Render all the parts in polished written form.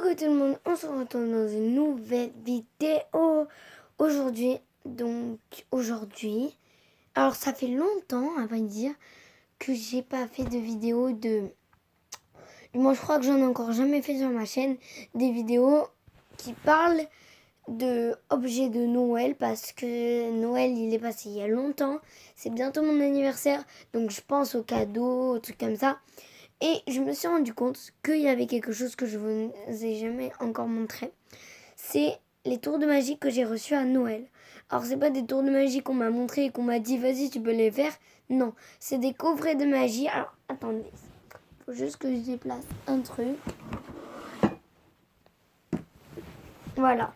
Coucou tout le monde, on se retrouve dans une nouvelle vidéo aujourd'hui. Alors ça fait longtemps, à vrai dire, que j'ai pas fait de vidéo Moi je crois que j'en ai encore jamais fait sur ma chaîne, des vidéos qui parlent de objets de Noël, parce que Noël il est passé il y a longtemps, c'est bientôt mon anniversaire, donc je pense aux cadeaux, aux trucs comme ça. Et je me suis rendu compte qu'il y avait quelque chose que je ne vous ai jamais encore montré. C'est les tours de magie que j'ai reçus à Noël. Alors c'est pas des tours de magie qu'on m'a montré et qu'on m'a dit vas-y tu peux les faire. Non, c'est des coffrets de magie. Alors attendez, faut juste que je déplace un truc. Voilà.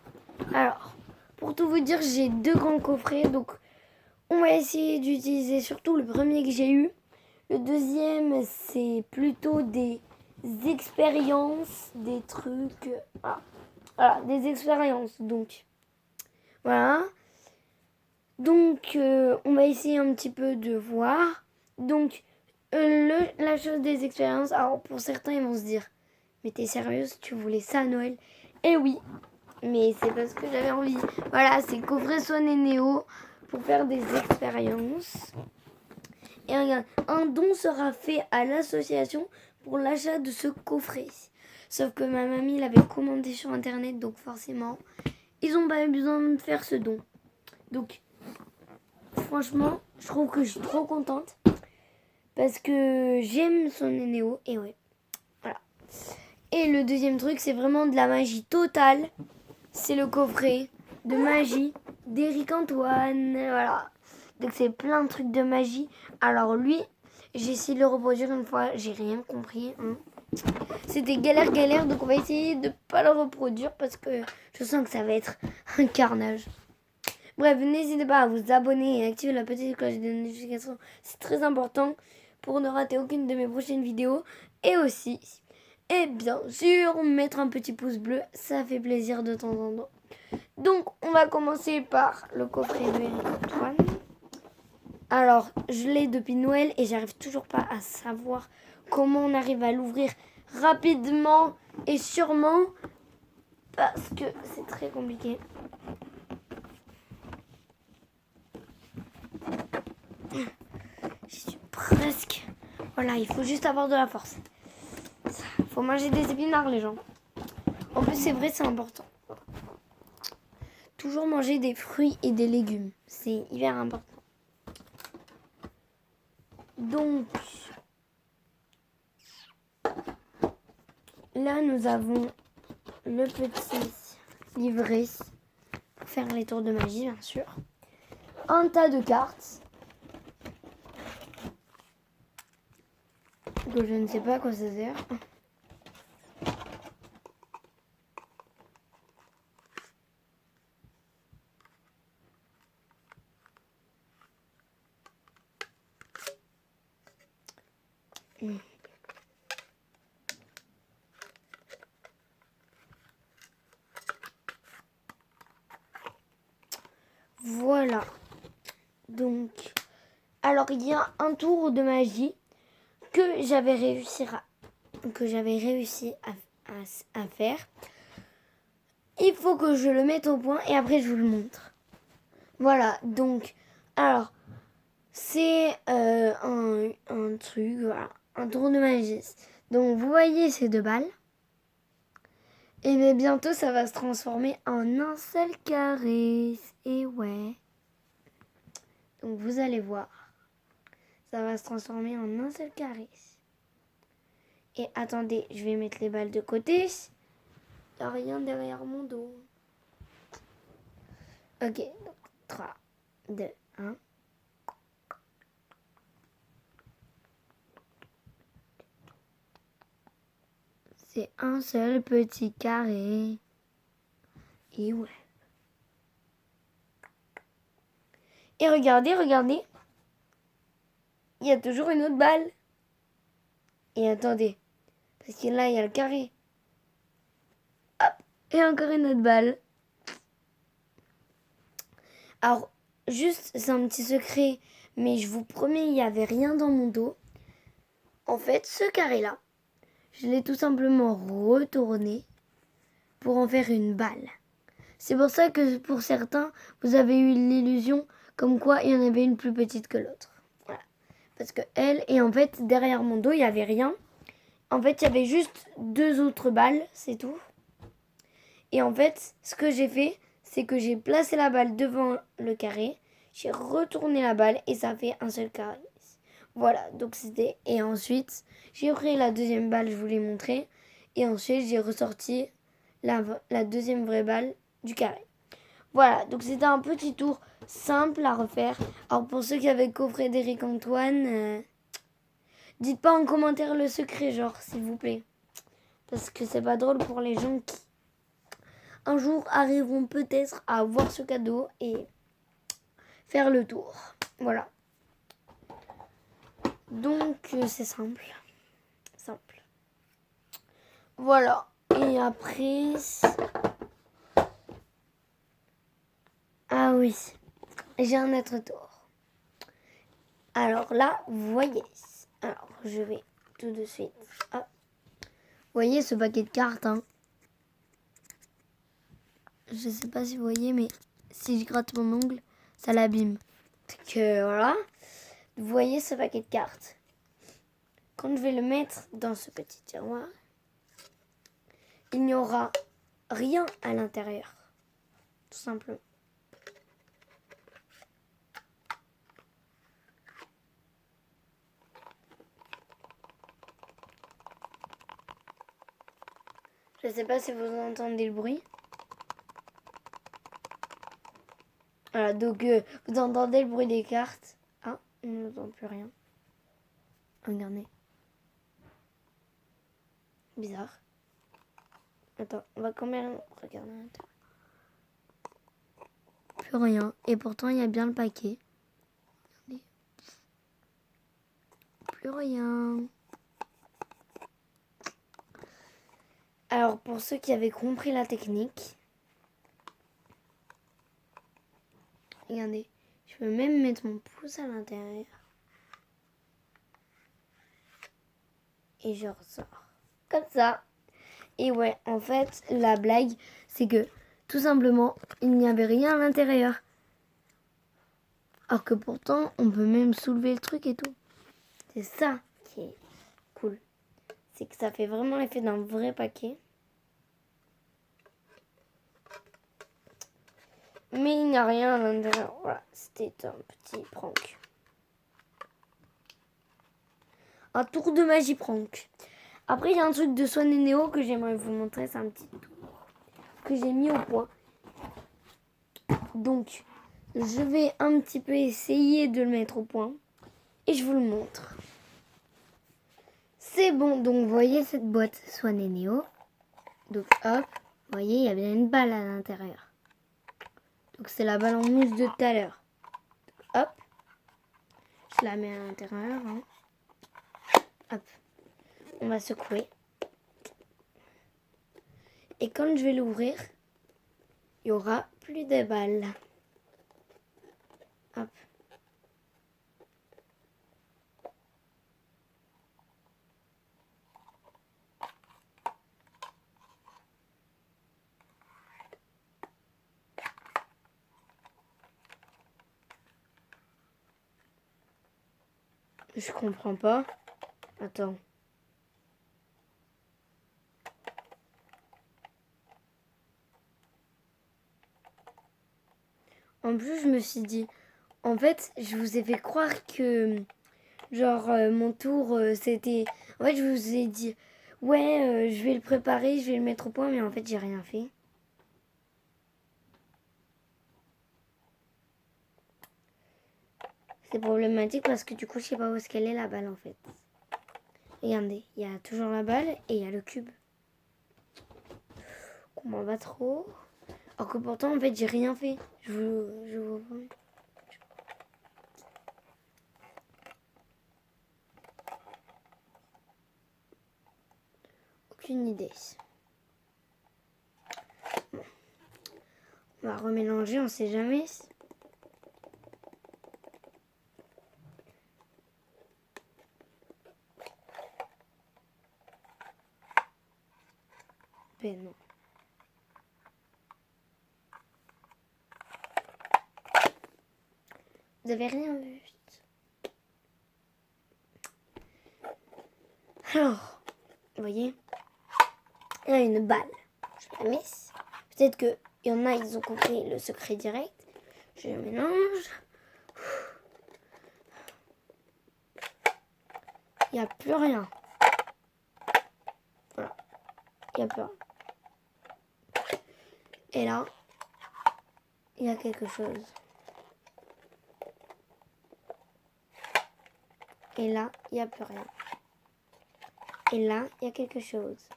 Alors, pour tout vous dire, j'ai deux grands coffrets. Donc on va essayer d'utiliser surtout le premier que j'ai eu. Le deuxième, c'est plutôt des expériences, des trucs. Voilà, des expériences. Donc, voilà. Donc, on va essayer un petit peu de voir. Donc, la chose des expériences. Alors, pour certains, ils vont se dire, mais t'es sérieuse, tu voulais ça à Noël? Eh oui, mais c'est parce que j'avais envie. Voilà, c'est coffret Swan et Néo pour faire des expériences. Et regarde, un don sera fait à l'association pour l'achat de ce coffret. Sauf que ma mamie l'avait commandé sur internet, donc forcément, ils n'ont pas eu besoin de faire ce don. Donc, franchement, je trouve que je suis trop contente. Parce que j'aime son Néo. Et ouais, voilà. Et le deuxième truc, c'est vraiment de la magie totale. C'est le coffret de magie d'Éric Antoine. Voilà. Donc c'est plein de trucs de magie. Alors lui, j'ai essayé de le reproduire une fois, j'ai rien compris. C'était galère, donc on va essayer de pas le reproduire parce que je sens que ça va être un carnage. Bref, n'hésitez pas à vous abonner et activer la petite cloche de notification. C'est très important pour ne rater aucune de mes prochaines vidéos. Et aussi, et bien sûr, mettre un petit pouce bleu, ça fait plaisir de temps en temps. Donc, on va commencer par le coffret de Éric Antoine. Alors, je l'ai depuis Noël et j'arrive toujours pas à savoir comment on arrive à l'ouvrir rapidement et sûrement parce que c'est très compliqué. Je suis presque... Voilà, il faut juste avoir de la force. Il faut manger des épinards, les gens. En plus, c'est vrai, c'est important. Toujours manger des fruits et des légumes. C'est hyper important. Donc, là, nous avons le petit livret pour faire les tours de magie, bien sûr. Un tas de cartes. Que je ne sais pas à quoi ça sert. Voilà. Donc, alors il y a un tour de magie que j'avais réussi à faire. Il faut que je le mette au point et après je vous le montre. Voilà, donc, alors, c'est un truc, voilà, un tour de magie. Donc, vous voyez ces deux balles. Et bien bientôt, ça va se transformer en un seul carré. Et ouais. Donc, vous allez voir. Ça va se transformer en un seul carré. Et attendez, je vais mettre les balles de côté. Il n'y a rien derrière mon dos. Ok, donc 3, 2, 1. C'est un seul petit carré. Et ouais. Et regardez. Il y a toujours une autre balle. Et attendez. Parce que là, il y a le carré. Hop. Et encore une autre balle. Alors, juste, c'est un petit secret. Mais je vous promets, il n'y avait rien dans mon dos. En fait, ce carré-là, je l'ai tout simplement retourné. pour en faire une balle. C'est pour ça que pour certains, vous avez eu l'illusion comme quoi il y en avait une plus petite que l'autre. Voilà. Parce que elle, et en fait, derrière mon dos, il n'y avait rien. En fait, il y avait juste 2 autres balles, c'est tout. Et en fait, ce que j'ai fait, c'est que j'ai placé la balle devant le carré, j'ai retourné la balle et ça fait un seul carré. Voilà, donc c'était... Et ensuite, j'ai pris la deuxième balle, je vous l'ai montré. Et ensuite, j'ai ressorti la deuxième vraie balle du carré. Voilà, donc c'était un petit tour simple à refaire. Alors pour ceux qui avaient coffré d'Éric Antoine, dites pas en commentaire le secret, genre, s'il vous plaît. Parce que c'est pas drôle pour les gens qui, un jour, arriveront peut-être à avoir ce cadeau et faire le tour. Voilà. Donc, c'est simple. Simple. Voilà. Et après... Ah oui. J'ai un autre tour. Alors là, vous voyez. Alors, je vais tout de suite. Hop. Vous voyez ce paquet de cartes, hein. Je sais pas si vous voyez, mais si je gratte mon ongle, ça l'abîme. Donc voilà. Vous voyez ce paquet de cartes. Quand je vais le mettre dans ce petit tiroir, il n'y aura rien à l'intérieur. Tout simplement. Je ne sais pas si vous entendez le bruit. Voilà, donc vous entendez le bruit des cartes. Ah, on n'entend plus rien. Regardez. Bizarre. Attends, on va quand même regarder à l'intérieur. Plus rien. Et pourtant, il y a bien le paquet. Regardez. Plus rien. Alors, pour ceux qui avaient compris la technique, regardez, je peux même mettre mon pouce à l'intérieur. Et je ressors. Comme ça. Et ouais, en fait, la blague, c'est que, tout simplement, il n'y avait rien à l'intérieur. Alors que pourtant, on peut même soulever le truc et tout. C'est ça qui est cool. C'est que ça fait vraiment l'effet d'un vrai paquet. Mais il n'y a rien à l'intérieur. Voilà, c'était un petit prank. Un tour de magie prank. Après, il y a un truc de Swan et Néo que j'aimerais vous montrer. C'est un petit tour que j'ai mis au point. Donc, je vais un petit peu essayer de le mettre au point. Et je vous le montre. C'est bon. Donc, vous voyez cette boîte Swan et Néo. Donc, hop. Vous voyez, il y a bien une balle à l'intérieur. Donc, c'est la balle en mousse de tout à l'heure. Hop. Je la mets à l'intérieur. Hein. Hop. On va secouer. Et quand je vais l'ouvrir, il y aura plus de balles. Hop. Je comprends pas. Attends. En plus, je me suis dit, en fait, je vous ai fait croire que, genre, mon tour, c'était... En fait, je vous ai dit, ouais, je vais le préparer, je vais le mettre au point, mais en fait, j'ai rien fait. C'est problématique parce que du coup, je sais pas où est-ce qu'elle est, la balle, en fait. Regardez, il y a toujours la balle et il y a le cube. On m'en va trop. Alors que pourtant, en fait, j'ai rien fait. Je vous promets. Aucune idée. Bon. On va remélanger, on sait jamais. Ben non. Vous avez rien vu. Alors, vous voyez, il y a une balle. Je la mets. Peut-être qu'il y en a, ils ont compris le secret direct. Je mélange. Il n'y a plus rien. Voilà. Il n'y a plus rien. Et là, il y a quelque chose. Et là, il n'y a plus rien. Et là, il y a quelque chose.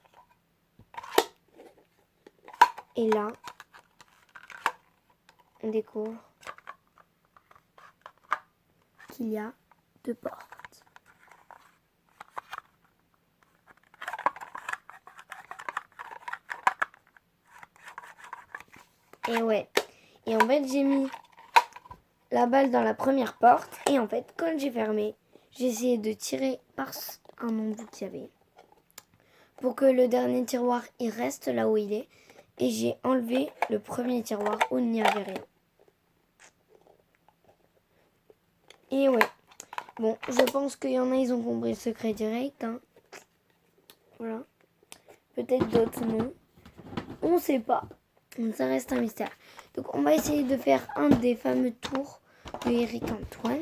Et là, on découvre qu'il y a 2 portes. Et ouais. Et en fait, j'ai mis la balle dans la première porte. Et en fait, quand j'ai fermé, j'ai essayé de tirer par un embout qu'il y avait. Pour que le dernier tiroir, il reste là où il est. Et j'ai enlevé le premier tiroir où il n'y avait rien. Et ouais. Bon, je pense qu'il y en a, ils ont compris le secret direct. Hein. Voilà. Peut-être d'autres non. On sait pas. Ça reste un mystère. Donc on va essayer de faire un des fameux tours de Eric Antoine.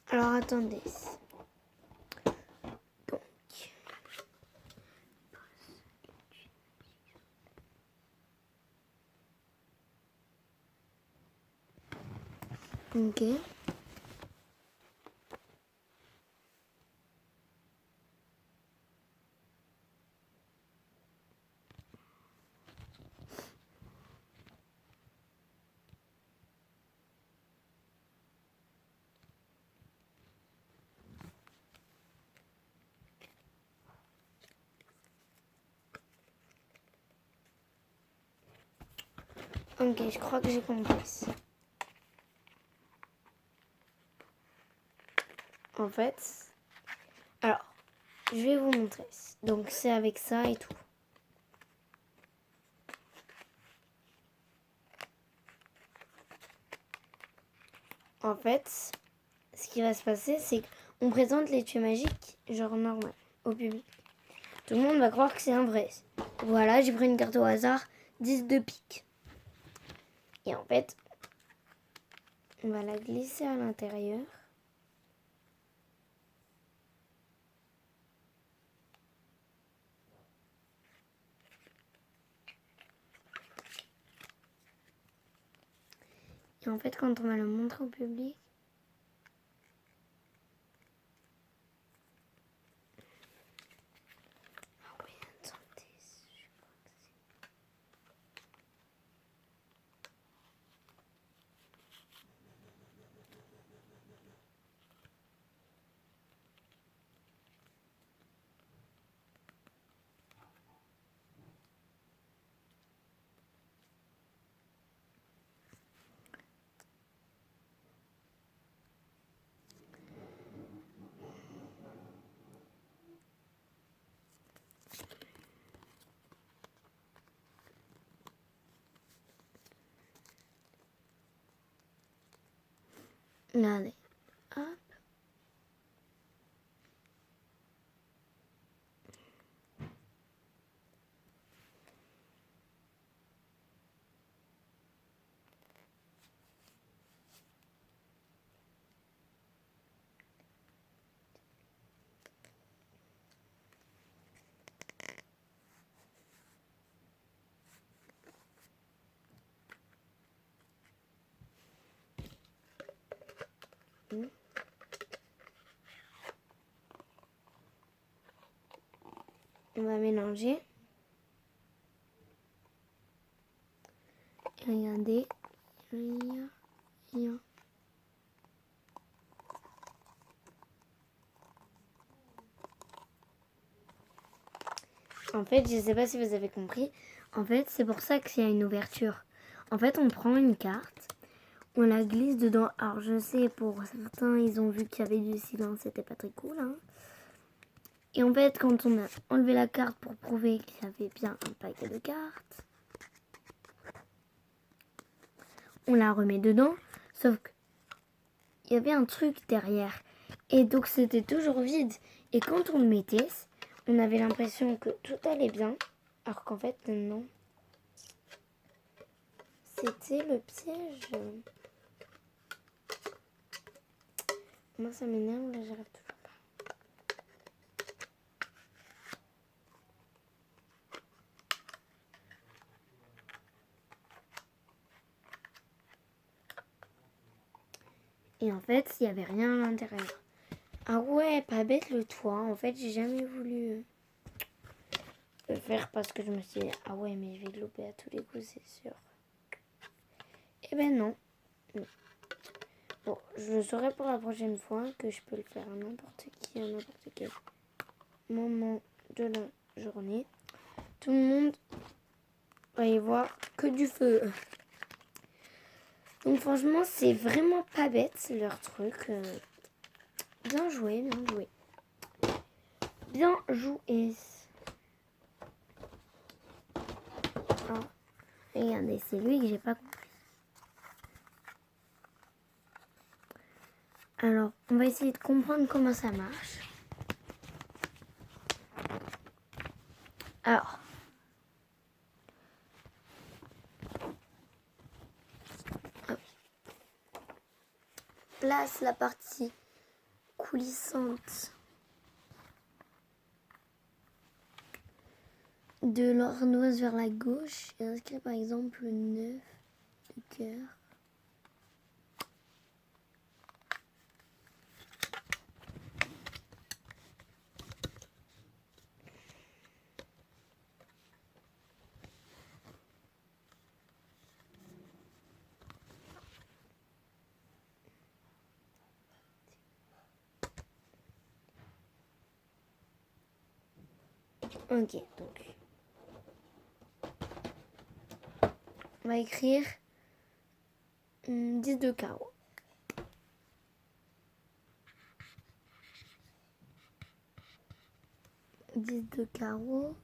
Alors attendez. Donc. Ok. Ok, je crois que j'ai compris. En fait, alors, je vais vous montrer. Donc c'est avec ça et tout. En fait, ce qui va se passer, c'est qu'on présente les tuyaux magiques, genre normal, au public. Tout le monde va croire que c'est un vrai. Voilà, j'ai pris une carte au hasard, 10 de pique. Et en fait, on va la glisser à l'intérieur. Et en fait, quand on va le montrer au public, ah oui, attendez, je crois que c'est... Regardez. Hop. On va mélanger. Et regardez. En fait, je sais pas si vous avez compris. En fait, c'est pour ça qu'il y a une ouverture. En fait, on prend une carte, on la glisse dedans. Alors, je sais, pour certains, ils ont vu qu'il y avait du silence, c'était pas très cool. Hein. Et en fait, quand on a enlevé la carte pour prouver qu'il y avait bien un paquet de cartes, on la remet dedans, sauf qu'il y avait un truc derrière. Et donc, c'était toujours vide. Et quand on le mettait, on avait l'impression que tout allait bien, alors qu'en fait, non. C'était le piège. Moi, ça m'énerve, là, j'arrive toujours pas. Et en fait, il n'y avait rien à l'intérieur. Ah ouais, pas bête le toit. En fait, j'ai jamais voulu le faire parce que je me suis dit, ah ouais, mais je vais le louper à tous les coups, c'est sûr. Eh ben non. Bon, je le saurai pour la prochaine fois que je peux le faire à n'importe qui, à n'importe quel moment de la journée. Tout le monde va y voir que du feu. Donc franchement, c'est vraiment pas bête leur truc. Bien joué, bien joué. Bien joué. Ah, regardez, c'est lui que j'ai pas compris. Alors, on va essayer de comprendre comment ça marche. Alors, hop. Place la partie coulissante de l'ardoise vers la gauche et inscrit par exemple le 9 de cœur. Ok, donc on va écrire 10 de carreau. 10 de carreau.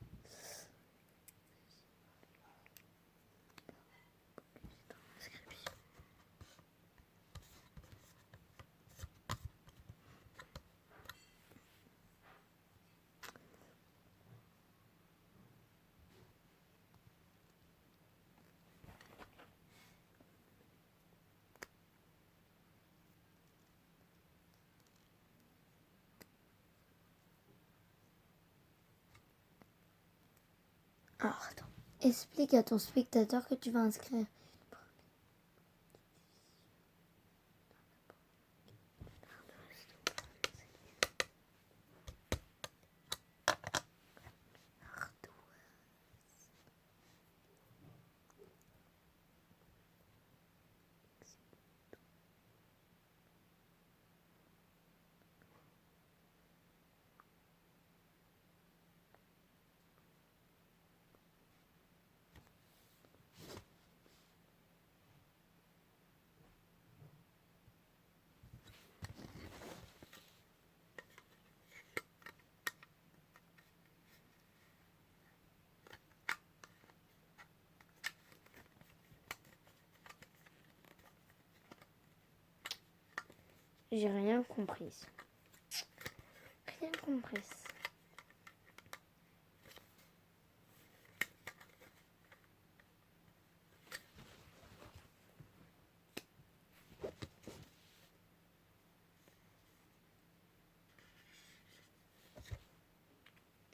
Alors, attends. Explique à ton spectateur que tu vas inscrire. J'ai rien compris. Rien compris.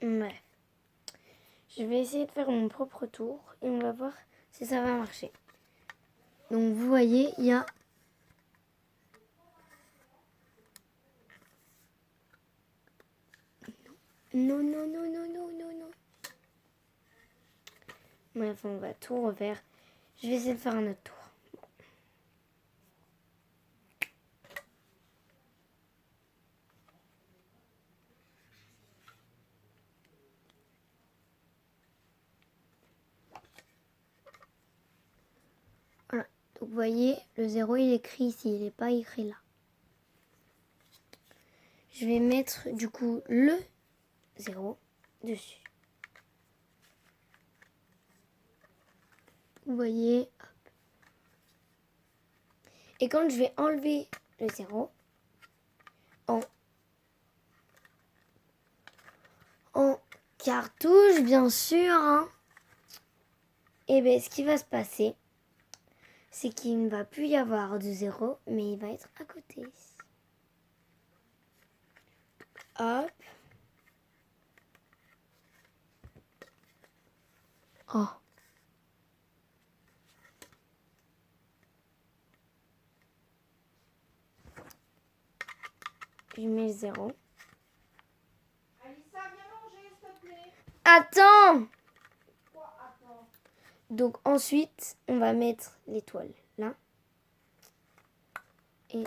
Bref. Je vais essayer de faire mon propre tour et on va voir si ça va marcher. Donc vous voyez, il y a non, non, non, non, non, non, non. Bref, on va tout refaire. Je vais essayer de faire un autre tour. Donc vous voyez, le 0 il est écrit ici, il n'est pas écrit là. Je vais mettre du coup le 0 dessus. Vous voyez, hop. Et quand je vais enlever le 0 en cartouche, bien sûr, hein, et bien ce qui va se passer, c'est qu'il ne va plus y avoir de 0, mais il va être à côté. Hop. Oh. Je mets le 0. Alissa, viens manger, s'il te plaît. Attends! Quoi, attends? Donc ensuite, on va mettre l'étoile là. Et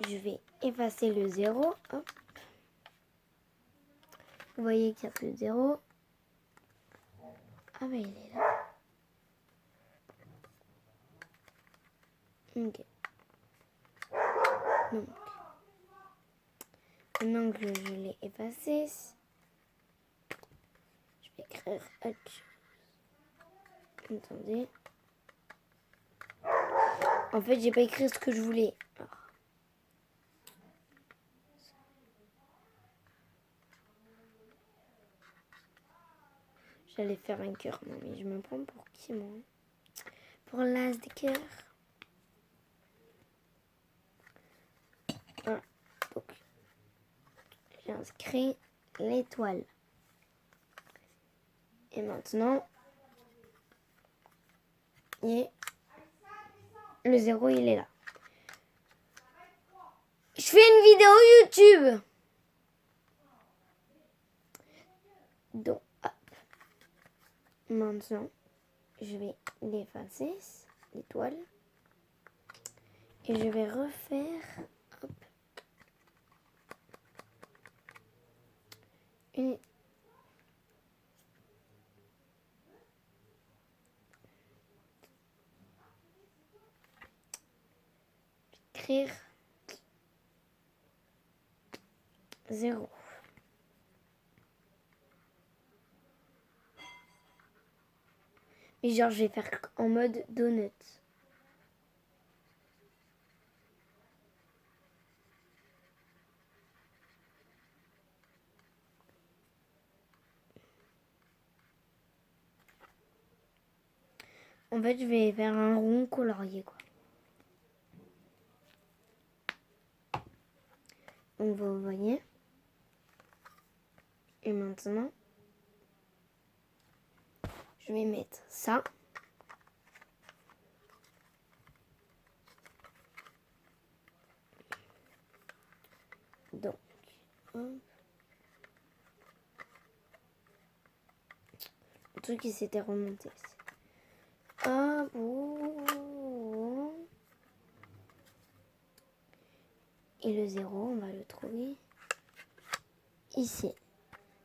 je vais effacer le 0. Hop. Vous voyez qu'il n'y a plus de 0. Ah ben il est là. Ok. Donc, maintenant que je l'ai effacé, je vais écrire autre chose. Attendez. En fait, j'ai pas écrit ce que je voulais. Alors. J'allais faire un cœur, non mais je me prends pour qui moi? Pour l'as de cœur. Voilà. Donc, j'ai inscrit l'étoile. Et maintenant, le 0 il est là. Je fais une vidéo YouTube. Donc, hop. Maintenant, je vais l'effacer, l'étoile. Et je vais refaire, hop, une écrire 0. Mais genre, je vais faire en mode donut. En fait, je vais faire un rond colorié, quoi. Donc, vous voyez. Et maintenant, je vais mettre ça. Donc, hop. Le truc, il s'était remonté. Hop. Et le 0, on va le trouver ici.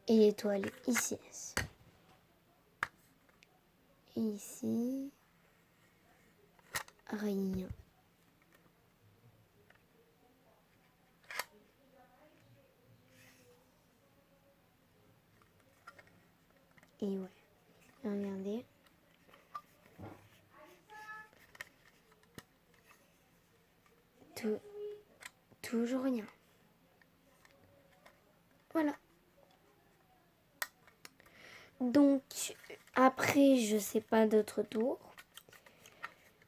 Et l'étoile ici. Et ici, rien. Et ouais, regardez. Toujours rien. Voilà. Donc, après, je sais pas d'autres tours.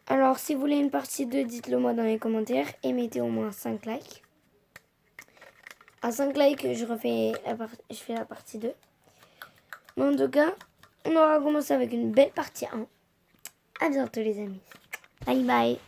Alors, si vous voulez une partie 2, dites-le moi dans les commentaires et mettez au moins 5 likes. À 5 likes, je fais la partie 2. Mais en tout cas, on aura commencé avec une belle partie 1. À bientôt les amis. Bye bye.